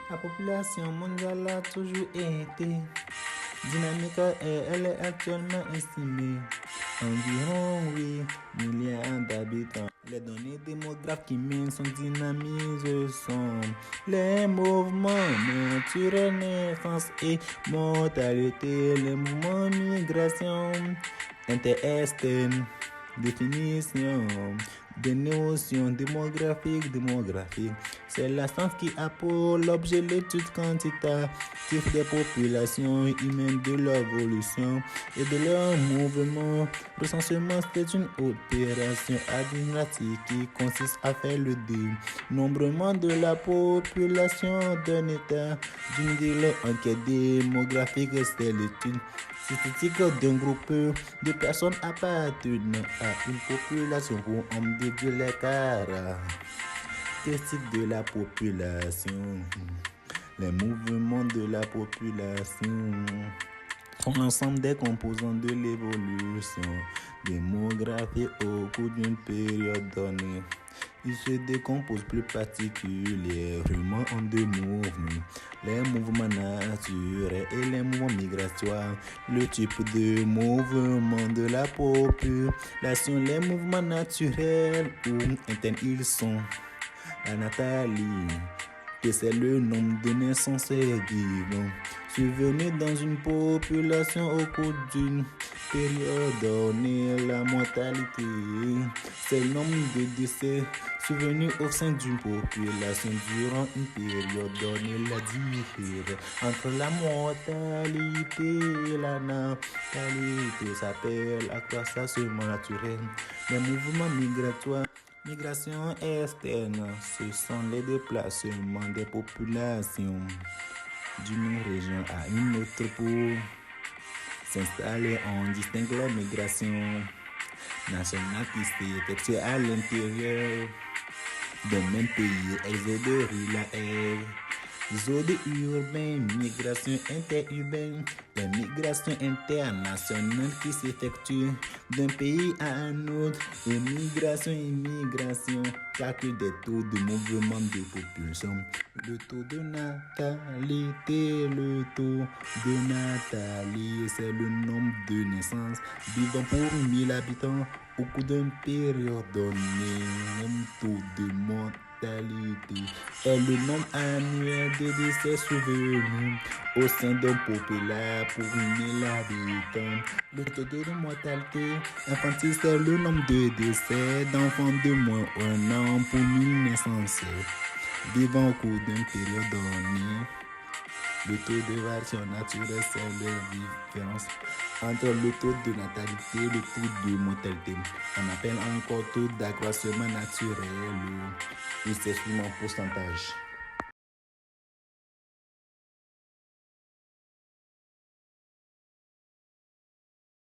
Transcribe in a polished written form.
La population mondiale a toujours été dynamique et elle est actuellement estimée environ 8 milliards d'habitants. Les données démographiques qui mènent son dynamisme sont les mouvements naturels, naissance et mortalité, les mouvements migration interexterne, définition des notions démographiques. C'est la science qui a pour l'objet l'étude quantitative des populations humaines, de leur évolution et de leur mouvement. Recensement, c'est une opération administrative qui consiste à faire le dénombrement de la population d'un État, d'une ville. Enquête démographique, c'est l'étude statistique d'un groupe de personnes appartenant à une population pour en déduire les caractéristiques de la population. Les mouvements de la population sont l'ensemble des composants de l'évolution démographique au cours d'une période donnée. Il se décompose plus particulièrement en deux mouvements, les mouvements naturels et les mouvements migratoires. Le type de mouvement de la population, les mouvements naturels ou internes, ils sont la natalité, c'est le nombre de naissances vivants survenus dans une population au cours d'une période donnée. La mortalité, c'est le nombre de décès survenus au sein d'une population durant une période donnée. La différence entre la mortalité et la natalité s'appelle accroissement naturel. Les mouvements migratoires, migration externe, ce sont les déplacements des populations d'une région à une autre pour s'installer. On distingue les migrations nationales qui s'effectuent à l'intérieur d'un même pays, exode rural, exode urbain, migration interurbaine, les migrations internationales qui s'effectuent d'un pays à un autre, immigration, calcul des taux de mouvement de population, le taux de natalité, c'est le nombre de naissances vivant pour 1000 habitants au cours d'une période donnée. Le taux de mortalité est le nombre annuel de décès survenus au sein d'une population pour 1000 habitants. Le taux de mortalité infantile, c'est le nombre de décès d'enfants de moins d'un an pour 1000 naissances vivant au cours d'une période donnée. Le taux de variation naturelle, c'est la différence entre le taux de natalité et le taux de mortalité. On appelle encore taux d'accroissement naturel ou c'est seulement pourcentage.